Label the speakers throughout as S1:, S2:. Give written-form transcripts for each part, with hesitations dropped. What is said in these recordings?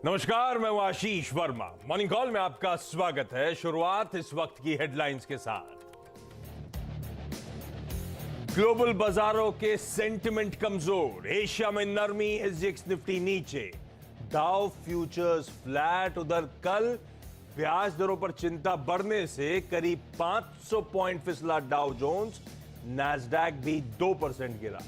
S1: नमस्कार, मैं हूं आशीष वर्मा। मॉर्निंग कॉल में आपका स्वागत है। शुरुआत इस वक्त की हेडलाइंस के साथ। ग्लोबल बाजारों के सेंटिमेंट कमजोर, एशिया में नरमी, एसजीएक्स निफ्टी नीचे, डाउ फ्यूचर्स फ्लैट। उधर कल ब्याज दरों पर चिंता बढ़ने से करीब 500 पॉइंट फिसला डाउ जोन्स, नैस्डैक भी 2% गिरा।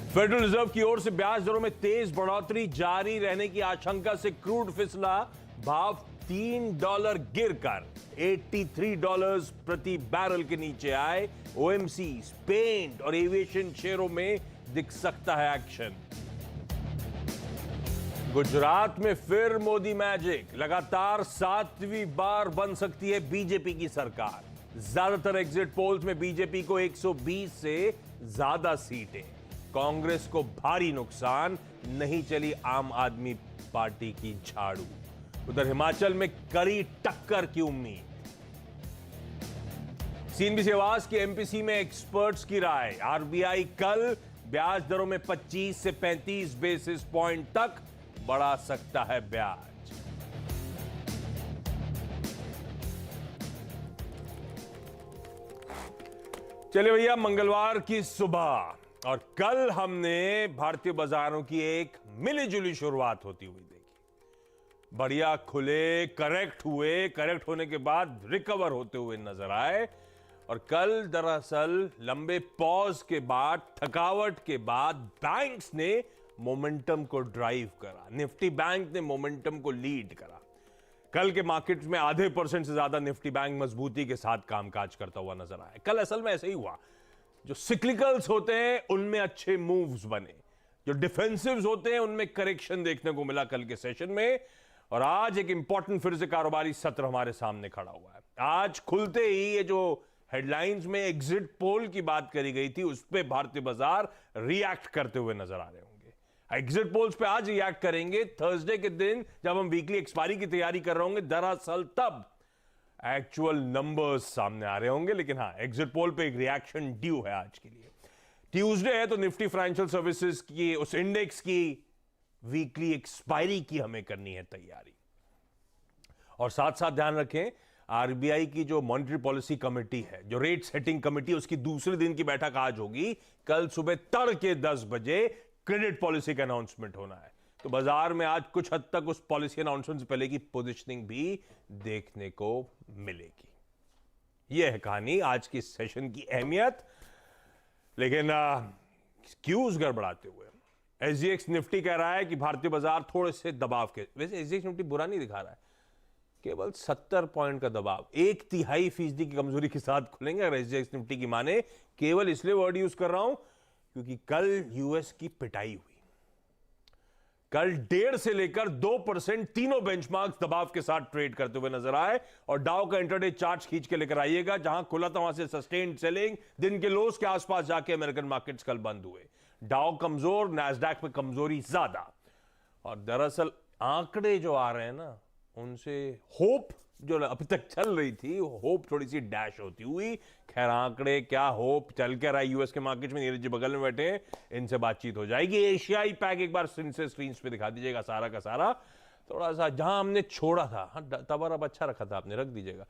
S1: फेडरल रिजर्व की ओर से ब्याज दरों में तेज बढ़ोतरी जारी रहने की आशंका से क्रूड फिसला, भाव $3 गिरकर $83 प्रति बैरल के नीचे आए। ओएमसी, पेंट और एविएशन शेयरों में दिख सकता है एक्शन। गुजरात में फिर मोदी मैजिक, लगातार 7वीं बार बन सकती है बीजेपी की सरकार। ज्यादातर एग्जिट पोल्स में बीजेपी को 120 से ज्यादा सीटें। कांग्रेस को भारी नुकसान, नहीं चली आम आदमी पार्टी की झाड़ू। उधर हिमाचल में कड़ी टक्कर की उम्मीद। सीएनबीसी आवाज की एमपीसी में एक्सपर्ट्स की राय, आरबीआई कल ब्याज दरों में 25 से 35 बेसिस पॉइंट तक बढ़ा सकता है ब्याज। चलिए भैया, मंगलवार की सुबह और कल हमने भारतीय बाजारों की एक मिलीजुली शुरुआत होती हुई देखी। बढ़िया खुले, करेक्ट हुए, करेक्ट होने के बाद रिकवर होते हुए नजर आए। और कल दरअसल लंबे पॉज के बाद, थकावट के बाद बैंक्स ने मोमेंटम को ड्राइव करा। निफ्टी बैंक ने मोमेंटम को लीड करा। कल के मार्केट में आधे % से ज्यादा निफ्टी बैंक मजबूती के साथ कामकाज करता हुआ नजर आया। कल असल में ऐसे ही हुआ। जो सिक्लिकल्स होते हैं उनमें अच्छे मूव्स बने, जो डिफेंसिव्स होते हैं उनमें करेक्शन देखने को मिला कल के सेशन में। और आज एक इंपॉर्टेंट फिर से कारोबारी सत्र हमारे सामने खड़ा हुआ है। आज खुलते ही ये जो हेडलाइंस में एग्जिट पोल की बात करी गई थी, उस पर भारतीय बाजार रिएक्ट करते हुए नजर आ रहे होंगे। एग्जिट पोल्स पे आज रिएक्ट करेंगे, थर्सडे के दिन जब हम वीकली एक्सपायरी की तैयारी कर रहे होंगे, दरअसल तब एक्चुअल नंबर्स सामने आ रहे होंगे। लेकिन हाँ, एग्जिट पोल पे एक रिएक्शन ड्यू है आज के लिए। ट्यूसडे है तो निफ्टी फाइनेंशियल सर्विसेज की उस इंडेक्स की वीकली एक्सपायरी की हमें करनी है तैयारी। और साथ साथ ध्यान रखें, आरबीआई की जो मॉनेटरी पॉलिसी कमेटी है, जो रेट सेटिंग कमेटी, उसकी दूसरे दिन की बैठक आज होगी। कल सुबह तड़के 10 बजे क्रेडिट पॉलिसी का अनाउंसमेंट होना है। तो बाजार में आज कुछ हद तक उस पॉलिसी अनाउंसमेंट से पहले की पोजीशनिंग भी देखने को मिलेगी। यह है कहानी आज की सेशन की अहमियत। लेकिन क्यूज गड़बड़ाते हुए एसजीएक्स निफ्टी कह रहा है कि भारतीय बाजार थोड़े से दबाव के, वैसे एसजीएक्स निफ्टी बुरा नहीं दिखा रहा है, केवल 70 पॉइंट का दबाव, 1/3% की कमजोरी के साथ खुलेंगे अगर एसजीएक्स निफ्टी की माने। केवल इसलिए वर्ड यूज कर रहा हूं क्योंकि कल यूएस की पिटाई हुई। कल 1.5 से लेकर 2% तीनों बेंचमार्क्स दबाव के साथ ट्रेड करते हुए नजर आए। और डाउ का इंटरडे चार्ट खींच के लेकर आइएगा, जहां खुला था वहां से सस्टेन्ड सेलिंग, दिन के लोस के आसपास जाके अमेरिकन मार्केट्स कल बंद हुए। डाउ कमजोर, नैस्डैक पे कमजोरी ज्यादा। और दरअसल आंकड़े जो आ रहे हैं ना, उनसे होप जो अभी तक चल रही थी, होप थोड़ी सी डैश होती हुई। खैर, आंकड़े क्या, होप चल के रहा है यूएस के मार्केट में। नीरज जी बगल में बैठे हैं, इनसे बातचीत हो जाएगी। एशियाई पैक एक बार स्क्रीन पे दिखा दीजिएगा सारा का सारा। थोड़ा सा जहां हमने छोड़ा था, हाँ तबर अब अच्छा रखा था आपने, रख दीजिएगा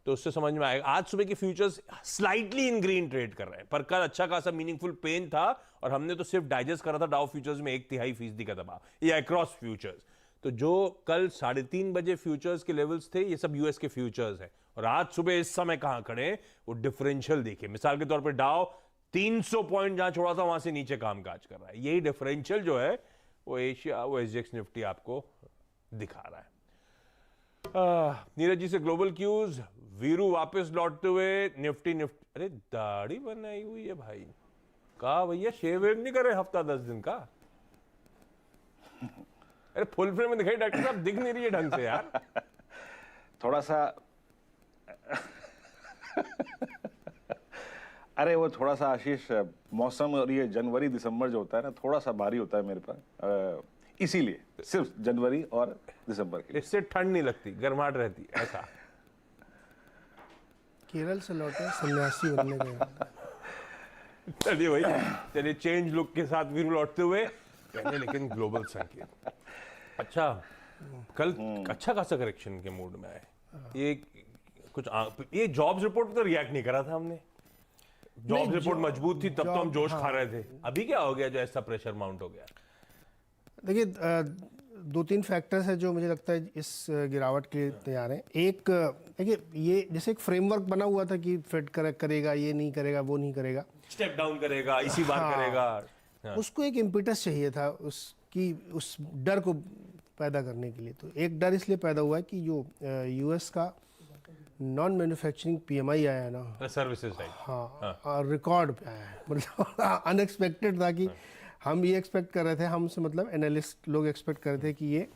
S1: तो उससे समझ में आएगा। आज सुबह के फ्यूचर्स स्लाइटली इन ग्रीन ट्रेड कर रहे हैं, पर कल अच्छा खासा मीनिंगफुल पेन था। और हमने तो सिर्फ डाइजेस्ट करा था डाउ फ्यूचर्स में 1/3% का दबाव, ये अक्रॉस फ्यूचर्स। तो जो कल 3:30 बजे फ्यूचर्स के लेवल्स थे, ये सब यूएस के फ्यूचर्स हैं। और आज सुबह इस समय कहां खड़े हैं, वो डिफरेंशियल देखिए। मिसाल के तौर पर डाउ 300 पॉइंट जहां छोड़ा था वहां से नीचे कामकाज कर रहा है। यही डिफरेंशियल जो है वो एशिया, वो एसजीएक्स निफ्टी आपको दिखा रहा है। नीरज जी से ग्लोबल क्यूज, वीरू वापस लौटते हुए निफ्टी अरे दाढ़ी बनाई हुई है भाई, कहा भैया शेव वेव नहीं करे हफ्ता 10 दिन का। अरे फुल फ्रेम में दिखाई डॉक्टर साहब, दिख नहीं रही है ढंग से यार।
S2: थोड़ा सा अरे वो थोड़ा सा आशीष, मौसम और ये जनवरी दिसंबर जो होता है ना, थोड़ा सा भारी होता है मेरे पास, इसीलिए सिर्फ जनवरी और दिसंबर के लिए।
S1: इससे ठंड नहीं लगती, गर्माहट रहती ऐसा।
S3: केरल से लौटे सन्यासी बनने गया।
S1: चलिए भाई, चलिए चेंज लुक के साथ वीरू लौटते हुए पहले लेकिन ग्लोबल संकेत। अच्छा, कल अच्छा खासा करेक्शन के मूड में आए ये कुछ ये जॉब्स रिपोर्ट तो रिएक्ट नहीं करा था हमने। जॉब्स रिपोर्ट मजबूत थी तब तो हम जोश खा रहे थे। अभी क्या हो गया जो ऐसा प्रेशर माउंट हो गया?
S3: देखिए, दो तीन फैक्टर्स हैं जो मुझे लगता है इस गिरावट के तैयार हैं। एक, देखिए, ये जैसे एक फ्रेमवर्क बना हुआ था कि फेड करेगा, ये नहीं करेगा, वो नहीं करेगा,
S1: स्टेप डाउन करेगा, इसी बार करेगा।
S3: उसको एक इम्पिटस चाहिए था उसकी, उस डर को पैदा करने के लिए। तो एक डर इसलिए पैदा हुआ है कि जो यूएस का नॉन मैन्युफैक्चरिंग पीएमआई आया है ना,
S1: सर्विसेज साइड,
S3: हाँ, रिकॉर्ड पे आया है। मतलब अनएक्सपेक्टेड था कि हम ये एक्सपेक्ट कर रहे थे, हमसे मतलब एनालिस्ट लोग एक्सपेक्ट कर रहे थे कि ये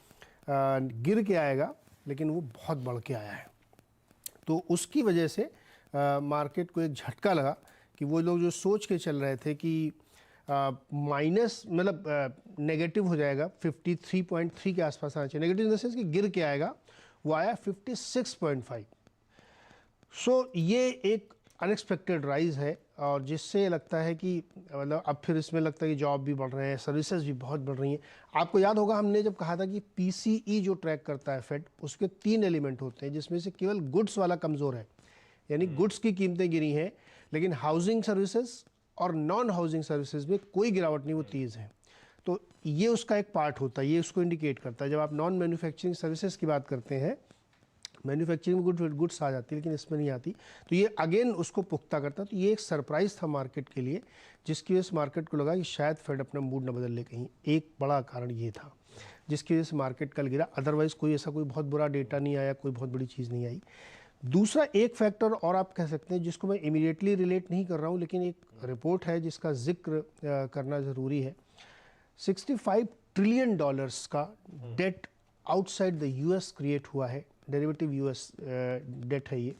S3: गिर के आएगा, लेकिन वो बहुत बढ़ के आया है। तो उसकी वजह से मार्केट को एक झटका लगा कि वो लोग जो सोच के चल रहे थे कि माइनस मतलब नेगेटिव हो जाएगा, 53.3 के आसपास आना चाहिए, नेगेटिव इन द सेंस कि गिर के आएगा, वो आया 56.5। सो ये एक अनएक्सपेक्टेड राइज है, और जिससे लगता है कि मतलब अब फिर इसमें लगता है कि जॉब भी बढ़ रहे हैं, सर्विसेज भी बहुत बढ़ रही हैं। आपको याद होगा हमने जब कहा था कि पीसीई जो ट्रैक करता है फेड, उसके 3 एलिमेंट होते हैं, जिसमें से केवल गुड्स वाला कमज़ोर है, यानी गुड्स की कीमतें गिरी हैं, लेकिन हाउसिंग सर्विसेज और नॉन हाउसिंग सर्विसेज में कोई गिरावट नहीं, वो तेज़ है। तो ये उसका एक पार्ट होता है, ये उसको इंडिकेट करता है। जब आप नॉन मैन्युफैक्चरिंग सर्विसेज की बात करते हैं, मैन्युफैक्चरिंग में गुड्स आ जाती है लेकिन इसमें नहीं आती, तो ये अगेन उसको पुख्ता करता है। तो ये एक सरप्राइज़ था मार्केट के लिए, जिसकी वजह से मार्केट को लगा कि शायद फेड अपना मूड न बदल ले कहीं। एक बड़ा कारण ये था जिसकी वजह से मार्केट कल गिरा। अदरवाइज़ कोई ऐसा कोई बहुत बुरा डेटा नहीं आया, कोई बहुत बड़ी चीज़ नहीं आई। दूसरा एक फैक्टर और आप कह सकते हैं, जिसको मैं इमीडिएटली रिलेट नहीं कर रहा हूँ, लेकिन एक रिपोर्ट है जिसका जिक्र करना ज़रूरी है। $65 ट्रिलियन का debt outside the US create हुआ है, डेरिवेटिव यूएस डेट है ये,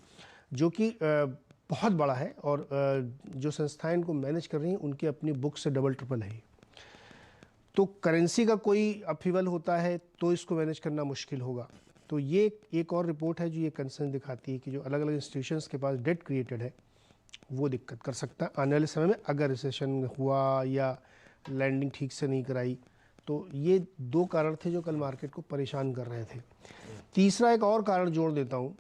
S3: जो कि बहुत बड़ा है, और जो संस्थाएं इनको मैनेज कर रही हैं उनकी अपनी बुक से डबल ट्रिपल है। तो करेंसी का कोई अपहीवल होता है तो इसको मैनेज करना मुश्किल होगा। तो ये एक और रिपोर्ट है जो ये कंसर्न दिखाती है कि जो अलग अलग इंस्टीट्यूशंस के पास डेट क्रिएटेड है वो दिक्कत कर सकता है आने वाले समय में, अगर रिसेशन हुआ या लैंडिंग ठीक से नहीं कराई। तो ये 2 कारण थे जो कल मार्केट को परेशान कर रहे थे। तीसरा एक और कारण जोड़ देता हूँ,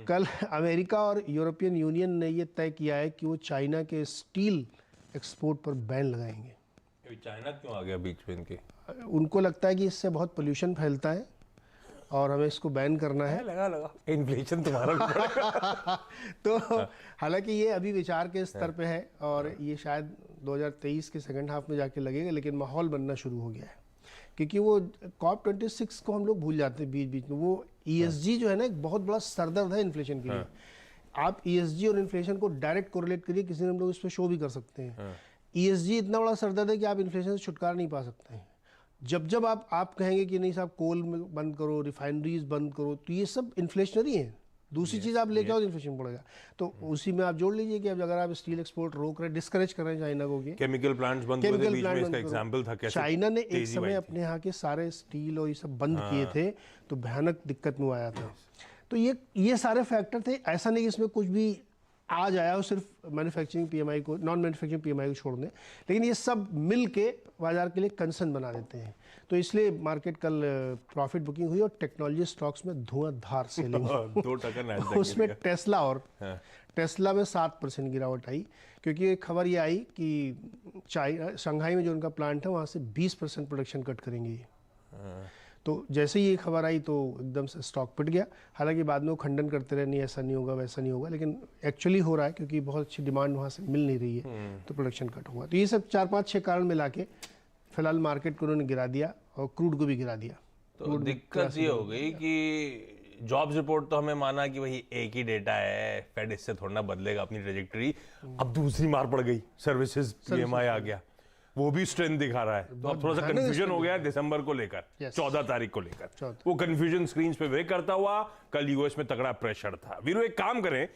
S3: कल अमेरिका और यूरोपियन यूनियन ने ये तय किया है कि वो चाइना के स्टील एक्सपोर्ट पर बैन लगाएंगे।
S1: चाइना क्यों आ गया बीच में इनके?
S3: उनको लगता है कि इससे बहुत पोल्यूशन फैलता है और हमें इसको बैन करना है।
S1: लगा इन्फ्लेशन तुम्हारा भी बढ़ेगा।
S3: तो हालांकि ये अभी विचार के स्तर पे है, और ये शायद 2023 के सेकंड हाफ में जाके लगेगा, लेकिन माहौल बनना शुरू हो गया है। क्योंकि वो COP26 को हम लोग भूल जाते हैं बीच बीच में। वो ESG जो है ना, एक बहुत बड़ा सरदर्द है इन्फ्लेशन के लिए। आप ESG और इन्फ्लेशन को डायरेक्ट कोरिलेट करिए, किसी दिन हम लोग इस पर शो भी कर सकते हैं। ESG इतना बड़ा सरदर्द है कि आप इन्फ्लेशन से छुटकारा नहीं पा सकते हैं। जब आप कहेंगे कि नहीं साहब कोल में बंद करो, रिफाइनरीज बंद करो, तो ये सब इन्फ्लेशनरी है। दूसरी चीज़ आप लेके आओ, इन्फ्लेशन बढ़ेगा। तो उसी में आप जोड़ लीजिए कि अब अगर आप स्टील एक्सपोर्ट रोक रहे, डिस्करेज कर रहे हैं चाइना को,
S1: केमिकल प्लांट्स बंद हुए थे बीच में, इसका एग्जांपल था कैसे
S3: चाइना ने एक समय अपने यहाँ के सारे स्टील और ये सब बंद किए थे, तो भयानक दिक्कत में आया था। तो ये सारे फैक्टर थे। ऐसा नहीं कि इसमें कुछ भी आज आया हो सिर्फ मैन्युफैक्चरिंग पीएमआई को, नॉन मैन्युफैक्चरिंग पीएमआई को छोड़ दें, लेकिन ये सब मिल के बाजार के लिए कंसर्न बना देते हैं। तो इसलिए मार्केट कल प्रॉफिट बुकिंग हुई और टेक्नोलॉजी स्टॉक्स में धुआंधार सेलिंग।
S1: 2%
S3: उसमें टेस्ला में 7% गिरावट आई, क्योंकि एक खबर ये आई कि शंघाई में जो उनका प्लांट है वहाँ से 20% प्रोडक्शन कट करेंगे। तो जैसे ही ये खबर आई तो एकदम से स्टॉक पिट गया। हालांकि बाद में वो खंडन करते रहे, नहीं ऐसा नहीं होगा, वैसा नहीं होगा, लेकिन एक्चुअली हो रहा है क्योंकि बहुत अच्छी डिमांड वहाँ से मिल नहीं रही है, तो प्रोडक्शन कट हुआ। तो ये सब 4-5-6 कारण मिला के फिलहाल मार्केट को उन्होंने गिरा दिया और क्रूड को भी गिरा दिया।
S1: तो दिक्कत ये हो गई कि जॉब्स रिपोर्ट तो हमें माना कि वही एक ही डेटा है, फेड इससे थोड़ा ना बदलेगा अपनी ट्रेजेक्टरी। अब दूसरी मार पड़ गई, सर्विसेज पीएमआई आ गया, वो भी स्ट्रेंथ दिखा रहा है। तो अब थोड़ा सा कंफ्यूजन हो गया है दिसंबर को लेकर, 14 तारीख को लेकर। वो कंफ्यूजन स्क्रीन पे वे करता हुआ कल यूएस में तगड़ा प्रेशर था। वीरू एक काम करें,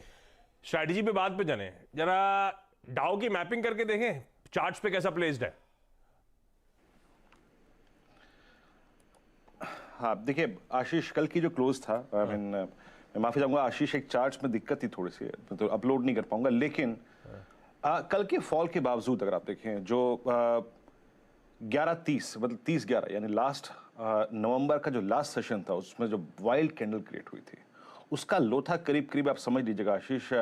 S1: स्ट्रैटेजी पे बात पे जाने, जरा डाउ की मैपिंग करके देखें चार्ट्स पे कैसा प्लेस्ड है।
S2: हाँ देखिए आशीष, कल की जो क्लोज था, मैं माफी चाहूंगा आशीष, एक चार्ट्स में दिक्कत थी थोड़ी सी, तो अपलोड नहीं कर पाऊंगा, लेकिन कल के फॉल के बावजूद अगर आप देखें, जो 11:30 मतलब 30-11 यानी लास्ट नवंबर का जो लास्ट सेशन था उसमें जो वाइल्ड कैंडल क्रिएट हुई थी उसका लो था करीब करीब, आप समझ लीजिएगा आशीष,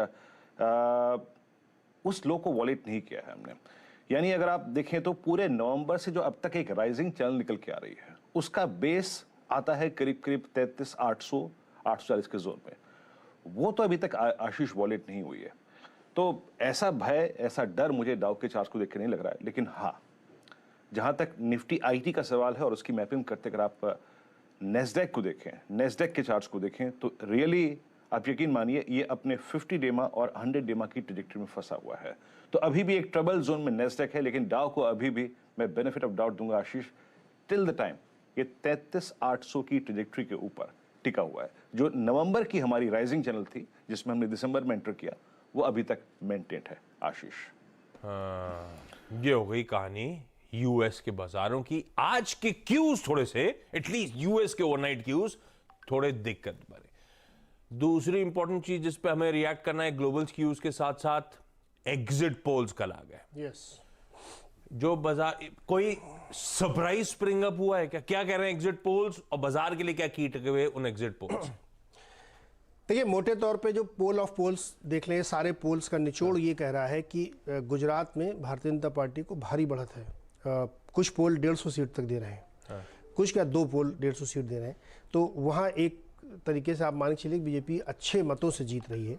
S2: उस लो को वॉलेट नहीं किया है हमने। यानी अगर आप देखें तो पूरे नवंबर से जो अब तक एक राइजिंग चैनल निकल के आ रही है उसका बेस आता है करीब करीब 33,800 840 के जोन में, वो तो अभी तक आशीष वॉलेट नहीं हुई है। तो ऐसा भय, ऐसा डर मुझे डाउ के चार्ट को देख के नहीं लग रहा है। लेकिन हाँ, जहां तक निफ्टी आईटी का सवाल है और उसकी मैपिंग करते अगर आप नेस्डेक को देखें, नेस्डेक के चार्ट्स को देखें तो रियली आप यकीन मानिए ये अपने 50 डेमा और 100 डेमा की ट्रेजेक्टरी में फंसा हुआ है। तो अभी भी एक ट्रबल जोन में नेस्डेक है, लेकिन डाउ को अभी भी मैं बेनिफिट ऑफ डाउट दूंगा आशीष, टिल द टाइम ये 33,800 की ट्रेजेक्टरी के ऊपर टिका हुआ है। जो नवंबर की हमारी राइजिंग चैनल थी जिसमें हमने दिसंबर में एंटर किया वो अभी तक मेंटेन है आशीष।
S1: ये हो गई कहानी यूएस के बाजारों की। आज के क्यूज थोड़े से, एटलीस्ट यूएस के ओवरनाइट क्यूज थोड़े दिक्कत भरे। दूसरी इंपॉर्टेंट चीज जिस पे हमें रिएक्ट करना है ग्लोबल क्यूज के साथ साथ एग्जिट पोल्स कल आ गए।
S3: यस,
S1: जो बाजार, कोई सरप्राइज स्प्रिंग अप हुआ है क्या? क्या कह रहे हैं एग्जिट पोल्स और बाजार के लिए क्या की टके हुए उन एग्जिट पोल्स?
S3: देखिए मोटे तौर पे जो पोल ऑफ पोल्स देख लें, सारे पोल्स का निचोड़ ये कह रहा है कि गुजरात में भारतीय जनता पार्टी को भारी बढ़त है। कुछ पोल 150 सीट तक दे रहे हैं, कुछ क्या 2 पोल 150 सीट दे रहे हैं। तो वहाँ एक तरीके से आप मान के चलिए बीजेपी अच्छे मतों से जीत रही है।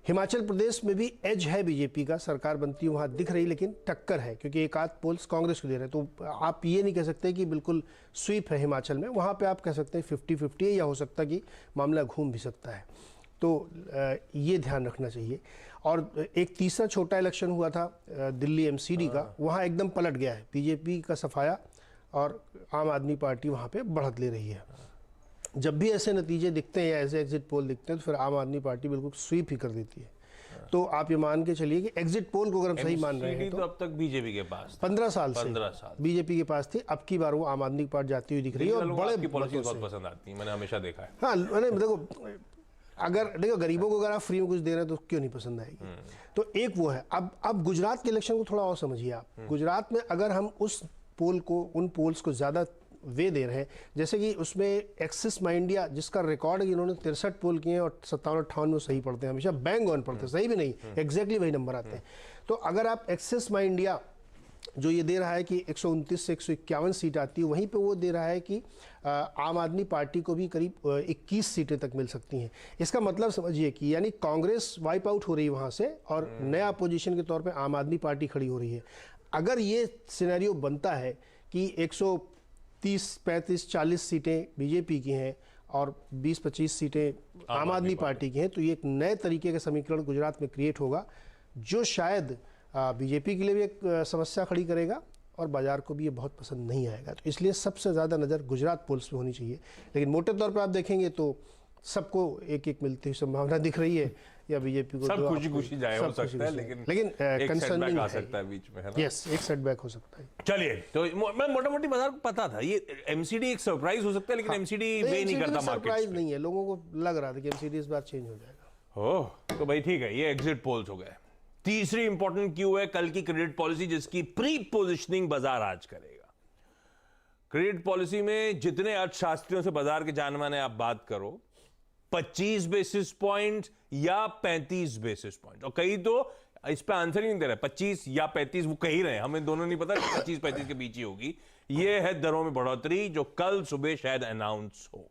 S3: हिमाचल प्रदेश में भी एज है बीजेपी का, सरकार बनती वहाँ दिख रही, लेकिन टक्कर है क्योंकि एक आध पोल्स कांग्रेस को दे रहे हैं। तो आप ये नहीं कह सकते कि बिल्कुल स्वीप है हिमाचल में, वहाँ पे आप कह सकते हैं 50-50 है, या हो सकता है कि मामला घूम भी सकता है। तो ये ध्यान रखना चाहिए। और एक तीसरा छोटा इलेक्शन हुआ था दिल्ली एमसीडी का, वहाँ एकदम पलट गया है, बीजेपी का सफाया और आम आदमी पार्टी वहाँ पे बढ़त ले रही है। जब भी ऐसे नतीजे दिखते हैं या ऐसे एग्जिट पोल दिखते हैं तो फिर आम आदमी पार्टी बिल्कुल स्वीप ही कर देती है। तो आप ये मान के चलिए कि एग्जिट पोल को अगर हम सही मान रहे हैं
S1: तो अब तक बीजेपी के पास
S3: 15 साल से
S1: 15 साल
S3: बीजेपी के पास थी, अब की बार वो आम आदमी पार्टी जाती हुई दिख रही है और बड़े
S1: की पॉलिसी बहुत पसंद आती है, मैंने हमेशा देखा है।
S3: हाँ, मैंने देखो गरीबों को अगर आप फ्री में कुछ दे रहे हैं तो क्यों नहीं पसंद आएगी। तो एक वो है। अब गुजरात के इलेक्शन को थोड़ा और समझिए आप। गुजरात में अगर हम उस पोल को, उन पोल्स को ज़्यादा वे दे रहे हैं, जैसे कि उसमें एक्सिस माई इंडिया जिसका रिकॉर्ड है कि इन्होंने 63 पोल किए हैं और 57-58 में सही पढ़ते हैं, हमेशा बैंग ऑन पढ़ते हैं, सही भी नहीं, एग्जैक्टली वही नंबर आते हैं। तो अगर आप एक्सिस माई इंडिया जो ये दे रहा है कि 129 से 151 सीट आती है, वहीं पे वो दे रहा है कि आम आदमी पार्टी को भी करीब 21 सीटें तक मिल सकती हैं। इसका मतलब समझिए कि यानी कांग्रेस वाइप आउट हो रही है वहाँ से और नया अपोजिशन के तौर पे आम आदमी पार्टी खड़ी हो रही है। अगर ये सिनेरियो बनता है कि 130, 35, 40 सीटें बीजेपी की हैं और 20-25 सीटें आम आदमी पार्टी की हैं, तो ये एक नए तरीके का समीकरण गुजरात में क्रिएट होगा जो शायद बीजेपी के लिए भी एक समस्या खड़ी करेगा और बाजार को भी ये बहुत पसंद नहीं आएगा। तो इसलिए सबसे ज़्यादा नज़र गुजरात पोल्स पे होनी चाहिए। लेकिन मोटे तौर पे आप देखेंगे तो सबको एक एक मिलती हुई संभावना दिख रही है, या बीजेपी को
S1: सब खुशी खुशी जाए हो सकता है, लेकिन
S3: कंसर्निंग
S1: आ सकता है बीच में, है ना?
S3: यस, एक सेटबैक हो सकता है।
S1: चलिए, तो मैं मोटा मोटी बाजार को पता था ये एमसीडी एक सरप्राइज हो सकता है, लेकिन एमसीडी वे नहीं करता मार्केट।
S3: सरप्राइज नहीं है, लोगों को लग रहा था कि एमसीडी इस बार चेंज हो जाएगा।
S1: ओह, तो भाई ठीक है, ये एग्जिट पोल्स हो गए। तीसरी इंपॉर्टेंट क्यू है कल की क्रेडिट पॉलिसी, जिसकी प्री पोजिशनिंग बाजार आज करेगा। क्रेडिट पॉलिसी में जितने अर्थशास्त्रियों से बाजार के जाने माने आप बात करो, 25 बेसिस पॉइंट या 35 बेसिस पॉइंट, और कई तो इस पे आंसर ही नहीं दे रहे, 25 या 35 वो कह ही रहे हैं, हमें दोनों नहीं पता, 25-35 के बीच ही होगी। ये है दरों में बढ़ोतरी जो कल सुबह शायद अनाउंस हो।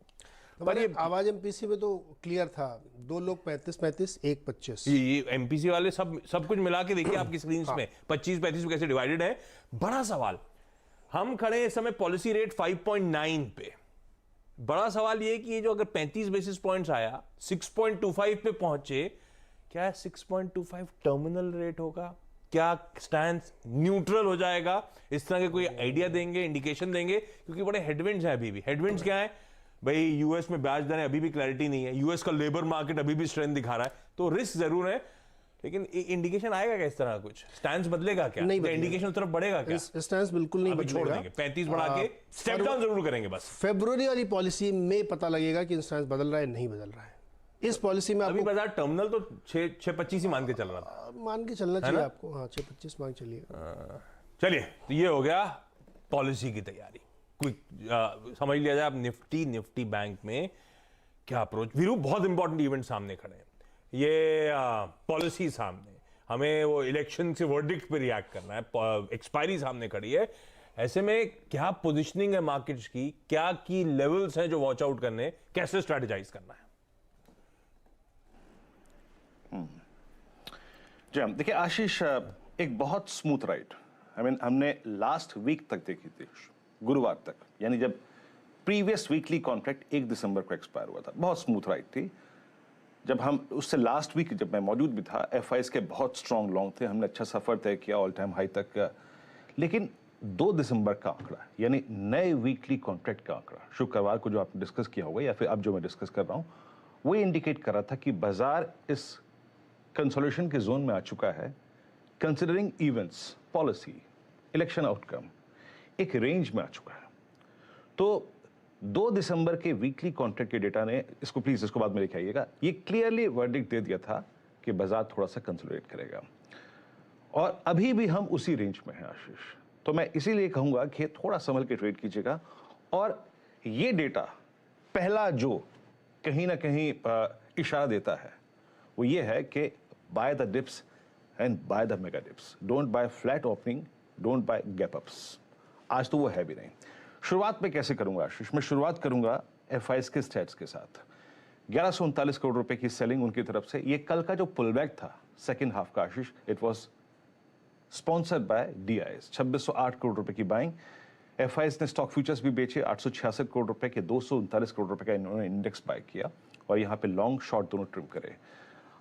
S3: पर ये आवाज एमपीसी में तो क्लियर था, 2 लोग 35-35, 1 25।
S1: ये एमपीसी वाले सब कुछ मिला के देखिए आपकी स्क्रीन में 25-35 कैसे डिवाइडेड है। बड़ा सवाल, हम खड़े हैं इस समय पॉलिसी रेट 5.9 पे। बड़ा सवाल ये कि ये जो अगर 35 बेसिस पॉइंट्स आया 6.25 पे पहुंचे, क्या 6.25 टर्मिनल रेट होगा? क्या स्टैंड न्यूट्रल हो जाएगा? इस तरह के कोई आइडिया देंगे, इंडिकेशन देंगे? क्योंकि बड़े हेडविंड्स हैं अभी भी। हेडविंड्स क्या है भाई? यूएस में ब्याज दरें अभी भी क्लैरिटी नहीं है, यूएस का लेबर मार्केट अभी भी स्ट्रेंथ दिखा रहा है, तो रिस्क जरूर है, लेकिन इंडिकेशन आएगा क्या? इस तरह कुछ स्टैंड बदलेगा क्या? नहीं, इंडिकेशन तरफ बढ़ेगा क्या?
S3: स्टैंड बिल्कुल नहीं बदलेगा,
S1: छोड़ देंगे, 35 बढ़ा के स्टेप डाउन जरूर करेंगे बस।
S3: फरवरी वाली पॉलिसी में पता लगेगा कि स्टैंड बदल रहा है नहीं बदल रहा है। इस पॉलिसी में
S1: अभी बाजार टर्मिनल तो 6.25 ही मान के चल रहा था,
S3: मान के चलना चाहिए आपको। हाँ, 6.25 मान चलिए।
S1: चलिए, तो ये हो गया पॉलिसी की तैयारी, क्विक समझ लिया जाए आप निफ्टी बैंक में क्या अप्रोच। वीरू, बहुत इंपॉर्टेंट इवेंट सामने खड़े हैं, ये पॉलिसी सामने, हमें वो इलेक्शन से वर्डिक्ट पे रिएक्ट करना है, एक्सपायरी सामने खड़ी है, ऐसे में क्या पोजीशनिंग है मार्केट्स की, क्या की लेवल्स हैं जो वॉच आउट करने, कैसे स्ट्रेटेजाइज करना है?
S2: जी हाँ, देखिए आशीष, एक बहुत स्मूथ राइड हमने लास्ट वीक तक देखी थी, गुरुवार तक, यानी जब प्रीवियस वीकली कॉन्ट्रैक्ट 1 दिसंबर को एक्सपायर हुआ था, बहुत स्मूथ राइड थी। जब हम उससे लास्ट वीक जब मैं मौजूद भी था, एफआईएस के बहुत स्ट्रॉन्ग लॉन्ग थे, हमने अच्छा सफर तय किया ऑल टाइम हाई तक। लेकिन 2 दिसंबर का आंकड़ा, यानी नए वीकली कॉन्ट्रैक्ट का आंकड़ा, शुक्रवार को जो आपने डिस्कस किया होगा या फिर अब जो मैं डिस्कस कर रहा हूं, वो इंडिकेट कर रहा था कि बाजार इस कंसोलिडेशन के जोन में आ चुका है, considering events, policy, election outcome, एक रेंज में आ चुका है। तो 2 दिसंबर के वीकली कॉन्ट्रैक्ट के डेटा ने, इसको प्लीज इसको बाद में लेके आइएगा, ये क्लियरली वर्डिक्ट दे दिया था कि बाजार थोड़ा सा कंसोलिडेट करेगा, और अभी भी हम उसी रेंज में हैं आशीष। तो मैं इसीलिए कहूंगा कि थोड़ा संभल के ट्रेड कीजिएगा। और ये डेटा पहला जो कहीं ना कहीं इशारा देता है वो ये है कि by the dips and by the mega dips, don't buy flat opening, don't buy gap ups. आज तो वो है भी नहीं। शुरुआत में कैसे करूंगा आशीष? मैं शुरुआत करूंगा एफआईएस के स्टैट्स के साथ। 1139 करोड़ रुपए की सेलिंग उनकी तरफ से। ये कल का जो पुलबैक था सेकंड हाफ का आशीष, it was sponsored by DIIs, 2608 crore रुपए की बाइंग। एफआईएस ने स्टॉक फ्यूचर्स भी बेचे, 866 करोड़ रुपए के, 239 करोड़ रुपए का इन्होंने इंडेक्स बाय किया, और यहाँ पे लॉन्ग शॉर्ट दोनों ट्रिम करे।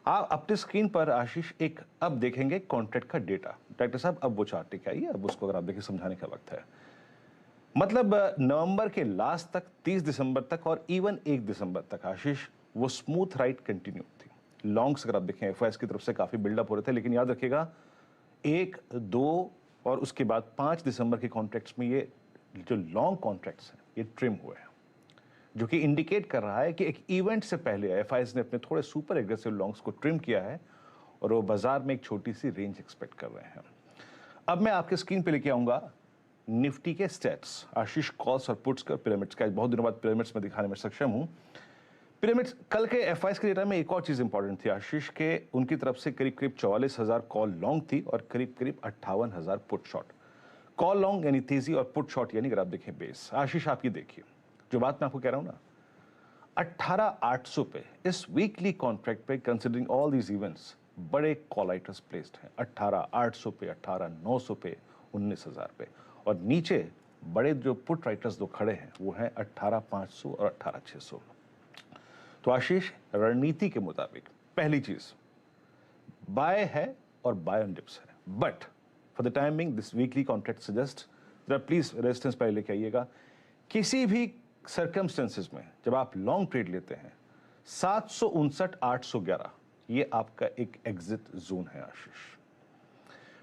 S2: आप अपने स्क्रीन पर आशीष एक अब देखेंगे कॉन्ट्रैक्ट का डेटा। डॉक्टर साहब अब वो चार्ट लेके आइए, अब उसको अगर आप देखिए समझाने का वक्त है। मतलब नवंबर के लास्ट तक, 30 दिसंबर तक और इवन 1 दिसंबर तक आशीष वो स्मूथ राइड कंटिन्यू थी। लॉन्ग्स अगर आप देखें एफआईएस की तरफ से काफी बिल्डअप हो रहे थे, लेकिन याद रखिएगा 1, 2 और उसके बाद 5 दिसंबर के कॉन्ट्रैक्ट्स में ये जो लॉन्ग कॉन्ट्रैक्ट्स हैं ये ट्रिम हुए हैं, जो कि इंडिकेट कर रहा है कि एक इवेंट से पहले एफआईएस ने अपने थोड़े सुपर एग्रेसिव लॉन्ग्स को ट्रिम किया है और वो बाजार में एक छोटी सी रेंज एक्सपेक्ट कर रहे हैं। अब मैं आपके स्क्रीन पे लेके आऊंगा निफ्टी के स्टैट्स आशीष, कॉल्स और पुट्स का पिरामिड्स का। बहुत दिनों बाद पिरामिड्स में दिखाने में सक्षम हूं। पिरामिड्स कल के एफआईएस के डेटा में एक और चीज इंपॉर्टेंट थी आशीष के, उनकी तरफ से करीब करीब 44,000 कॉल लॉन्ग थी और करीब करीब 58,000 पुट शॉर्ट। कॉल लॉन्ग यानी तेजी और पुट शॉर्ट यानी अगर आप देखें बेस। आशीष आप ये देखिए, जो बात मैं आपको कह रहा हूं ना, 18,800 पे इस वीकली कॉन्ट्रैक्ट पे कंसिडरिंग ऑल दीज इवेंट्स बड़े कॉलाइटर्स प्लेस्ड हैं। 18,800 पे, 18,900 पे, 19,000 पे, और नीचे बड़े जो पुट राइटर्स दो खड़े हैं वो हैं 18,500 और 18,600। तो आशीष रणनीति के मुताबिक पहली चीज बाय है और बाय ऑन डिप्स है, but for the timing this weekly contract suggest, जरा प्लीज रेजिस्टेंस पहले लेके आइएगा। किसी भी सर्कमस्टेंसेस में जब आप लॉन्ग ट्रेड लेते हैं 759 811 ये आपका एक एग्जिट जोन है आशीष।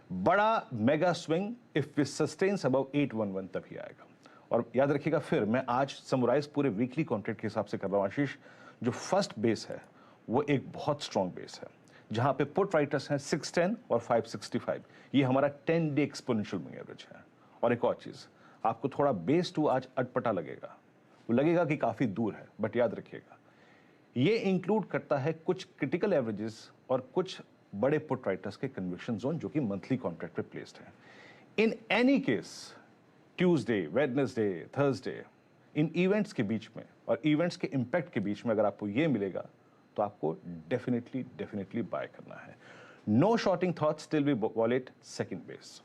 S2: बड़ा mega swing if it sustains above 811 तभी आएगा। और याद रखिएगा, फिर मैं आज समराइज पूरे वीकली कॉन्ट्रैक्ट के हिसाब से कर रहा हूं आशीष। जो फर्स्ट बेस है वो एक बहुत स्ट्रॉन्ग बेस है, जहां पे पुट राइटर्स हैं 610 और 565, ये हमारा 10 डे एक्सपोनेंशियल मूविंग एवरेज है। और एक और चीज, आपको थोड़ा बेस टू आज अटपटा लगेगा, वो लगेगा कि काफी दूर है, बट याद रखिएगा ये इंक्लूड करता है कुछ क्रिटिकल एवरेजेस और कुछ बड़े पुट राइटर्स के कन्विक्शन जोन जो कि मंथली कॉन्ट्रैक्ट पे प्लेस्ड है। In any case Tuesday, Wednesday, Thursday, in events के बीच में और इवेंट्स के इंपैक्ट के बीच में अगर आपको ये मिलेगा तो आपको डेफिनेटली बाय करना है। No shorting thoughts till we wallet second base.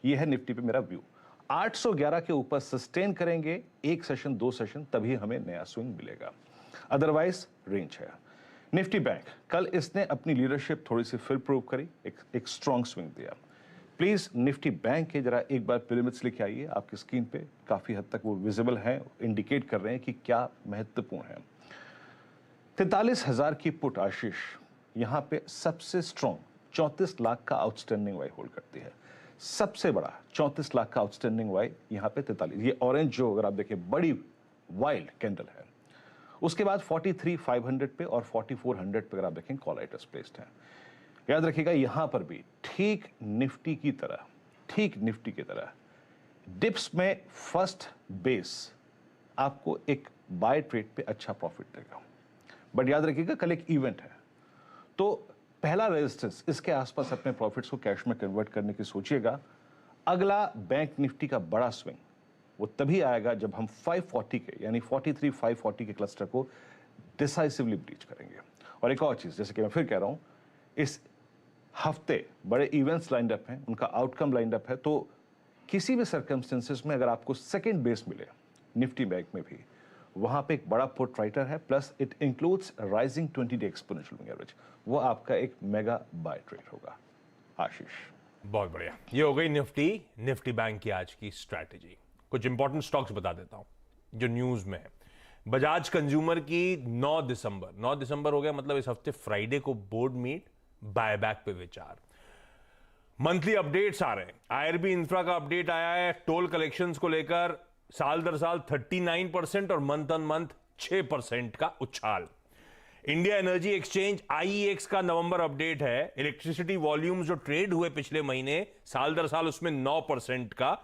S2: ये है निफ्टी पे मेरा व्यू। 811 के ऊपर सस्टेन करेंगे एक सेशन, 2 सेशन, तभी हमें नया स्विंग मिलेगा, अदरवाइज रेंज है। निफ्टी बैंक कल इसने अपनी लीडरशिप थोड़ी सी फिर प्रूव करी, एक स्ट्रॉन्ग स्विंग दिया। प्लीज निफ्टी बैंक के जरा एक बार पिरामिड्स लिखे आइए, आपकी स्क्रीन पे काफी हद तक वो विजिबल हैं, इंडिकेट कर रहे हैं कि क्या महत्वपूर्ण है। 43,000 की पुट आशीष यहां पे सबसे स्ट्रॉन्ग 34 लाख का आउटस्टैंडिंग वाई होल्ड करती है। सबसे बड़ा 34 लाख का आउटस्टैंडिंग वाई यहां पे 43, ये ऑरेंज जो अगर आप देखें बड़ी वाइल्ड कैंडल है। उसके बाद 43,500 पे और 4400 पे अगर आप देखें कॉल राइटर्स प्लेस्ड हैं। याद रखिएगा यहां पर भी ठीक निफ्टी की तरह डिप्स में फर्स्ट बेस आपको एक बाय ट्रेड पे अच्छा प्रॉफिट देगा, बट याद रखिएगा कल एक इवेंट है, तो पहला रेजिस्टेंस इसके आसपास अपने प्रॉफिट्स को कैश में कन्वर्ट करने की सोचिएगा। अगला बैंक निफ्टी का बड़ा स्विंग वो तभी आएगा जब हम 540 के यानी 43 540 के क्लस्टर को डिसाइसिवली ब्रीच करेंगे। और एक और चीज, जैसे कि मैं फिर कह रहा हूं, इस हफ्ते बड़े इवेंट्स लाइंड अप हैं, उनका आउटकम लाइंड अप है, तो किसी भी सर्कमस्टेंसेस में अगर आपको सेकंड बेस मिले निफ्टी बैंक में भी, वहां पे एक बड़ा पुट राइटर है, प्लस इट इंक्लूड्स राइजिंग 20-डे एक्सपोनेंशियल मूविंग एवरेज, वो आपका एक मेगा बाय ट्रेड होगा। आशीष,
S1: बहुत बढ़िया, ये हो गई निफ्टी बैंक की आज की स्ट्रैटेजी। कुछ इंपॉर्टेंट स्टॉक्स बता देता हूं जो न्यूज में है। बजाज कंज्यूमर की 9 दिसंबर हो गया, मतलब इस हफ्ते फ्राइडे को बोर्ड मीट, बायबैक पे विचार। मंथली अपडेट्स आ रहे हैं। आईआरबी इंफ्रा का अपडेट आया है टोल कलेक्शंस को लेकर, साल दर साल 39% और मंथ ऑन मंथ 6% का उछाल। इंडिया एनर्जी एक्सचेंज आईईएक्स का नवंबर अपडेट है। इलेक्ट्रिसिटी वॉल्यूम्स जो ट्रेड हुए पिछले महीने, साल दर साल उसमें 9% का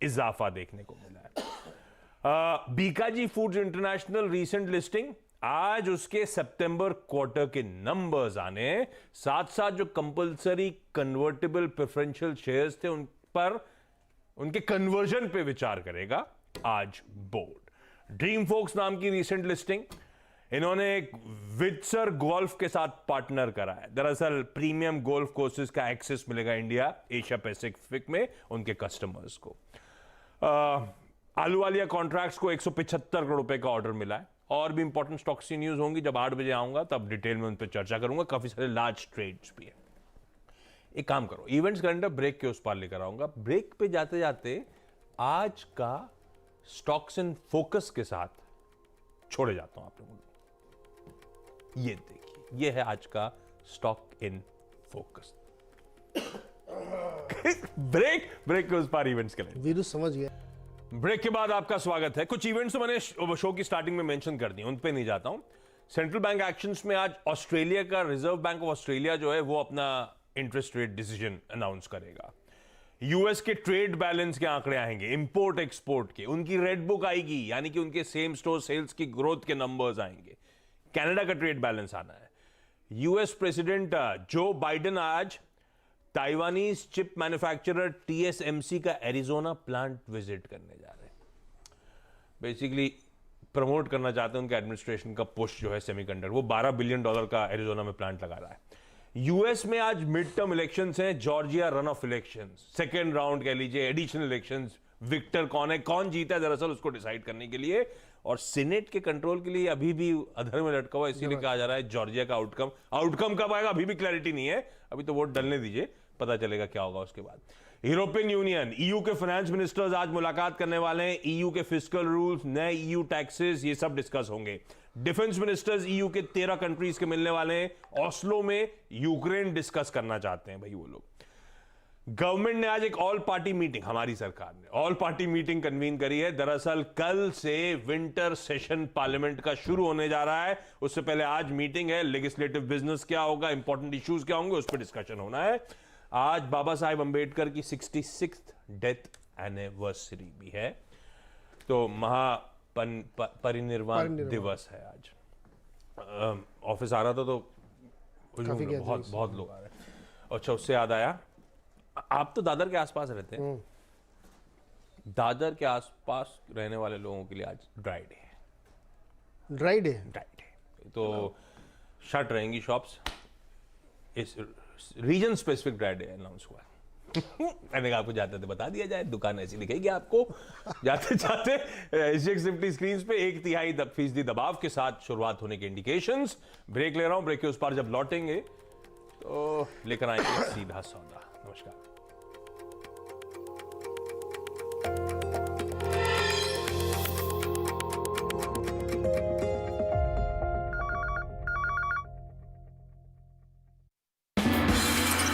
S1: इजाफा देखने को मिला है। Bikaji foods international recent listing, आज उसके सितंबर क्वार्टर के नंबर्स आने, साथ साथ जो कंपलसरी कन्वर्टेबल प्रेफरेंशियल शेयर्स थे उन पर, उनके कन्वर्जन पे विचार करेगा आज बोर्ड। ड्रीम फोक्स नाम की रीसेंट लिस्टिंग, इन्होंने एक वित्सर गोल्फ के साथ पार्टनर करा है। दरअसल प्रीमियम गोल्फ कोर्सेज का एक्सेस मिलेगा इंडिया एशिया पैसिफिक में उनके कस्टमर्स को। आलूवालिया कॉन्ट्रैक्ट्स को 175 करोड़ रुपए का ऑर्डर मिला है। और भी इंपॉर्टेंट स्टॉक्स की न्यूज होंगी, जब 8 बजे आऊंगा तब डिटेल में उन पर चर्चा करूंगा। काफी सारे लार्ज ट्रेड्स भी है। एक काम करो, इवेंट्स कैलेंडर ब्रेक के उस पार लेकर आऊंगा। ब्रेक पे जाते जाते आज का स्टॉक्स इन फोकस के साथ छोड़े जाता हूं आप लोगों को। ये देखिए, ये है आज का स्टॉक इन फोकस। ब्रेक के उस पार इवेंट्स कैलेंडर।
S3: वीरू समझ गया।
S1: ब्रेक के बाद आपका स्वागत है। कुछ इवेंट्स तो मैंने शो की स्टार्टिंग में मेंशन कर दिए, उन पे नहीं जाता हूं। सेंट्रल बैंक एक्शंस में आज ऑस्ट्रेलिया का रिजर्व बैंक ऑफ ऑस्ट्रेलिया जो है वो अपना इंटरेस्ट रेट डिसीजन अनाउंस करेगा। यूएस के ट्रेड बैलेंस के आंकड़े आएंगे, इंपोर्ट एक्सपोर्ट के, उनकी रेड बुक आएगी, यानी कि उनके सेम स्टोर सेल्स की ग्रोथ के नंबर्स आएंगे। कनाडा का ट्रेड बैलेंस आना है। यूएस प्रेसिडेंट जो बाइडेन आज ताइवानीज चिप मैन्युफैक्चरर टीएसएमसी का एरिजोना प्लांट विजिट करने जा रहे हैं। बेसिकली प्रमोट करना चाहते हैं उनके एडमिनिस्ट्रेशन का पुश जो है सेमीकंडक्टर, वो $12 बिलियन का एरिजोना में प्लांट लगा रहा है। यूएस में आज मिड टर्म इलेक्शंस हैं, Georgia run of elections, second round कह लीजिए, एडिशनल इलेक्शंस। विक्टर कौन है, कौन जीता है, दरअसल उसको डिसाइड करने के लिए, और सीनेट के कंट्रोल के लिए अभी भी अधर में लटका हुआ, इसीलिए कहा जा रहा है जॉर्जिया का आउटकम कब आएगा अभी भी क्लैरिटी नहीं है। अभी तो वोट डलने दीजिए, पता चलेगा क्या होगा उसके बाद। यूरोपियन यूनियन, ईयू के फाइनेंस मिनिस्टर्स आज मुलाकात करने वाले हैं। ईयू के फिस्कल रूल्स, नए ईयू टैक्सेस, ये सब डिस्कस होंगे। डिफेंस मिनिस्टर्स ईयू के 13 कंट्रीज के मिलने वाले हैं। ऑस्लो में यूक्रेन डिस्कस करना चाहते हैं भाई वो लोग। गवर्नमेंट ने आज एक ऑल पार्टी मीटिंग, हमारी सरकार ने ऑल पार्टी मीटिंग कन्वीन करी है। दरअसल कल से विंटर सेशन पार्लियामेंट का शुरू होने जा रहा है, उससे पहले आज मीटिंग है। लेजिस्लेटिव बिजनेस क्या होगा, इंपॉर्टेंट इश्यूज क्या होंगे, उस पर डिस्कशन होना है। आज बाबा साहेब अंबेडकर की 66th डेथ एनिवर्सरी भी है, तो परिनिर्वाण दिवस है आज। ऑफिस आ रहा था तो बहुत लोग आ रहे हैं। अच्छा, उससे याद आया, आप तो दादर के आसपास रहते हैं, दादर के आसपास रहने वाले लोगों के लिए आज ड्राई डे है।
S3: ड्राई डे
S1: तो शट रहेंगी शॉप्स, इस region specific dry day announce हुआ है। मैंने कहा आपको जाते थे बता दिया जाए, दुकान ऐसी लिखेगी आपको जाते जाते। एसजीएक्स निफ्टी स्क्रीन पे 1/3% दबाव के साथ शुरुआत होने के इंडिकेशंस। ब्रेक ले रहा हूं, ब्रेक के उस पार जब लौटेंगे तो लेकर आएंगे सीधा सौदा। नमस्कार।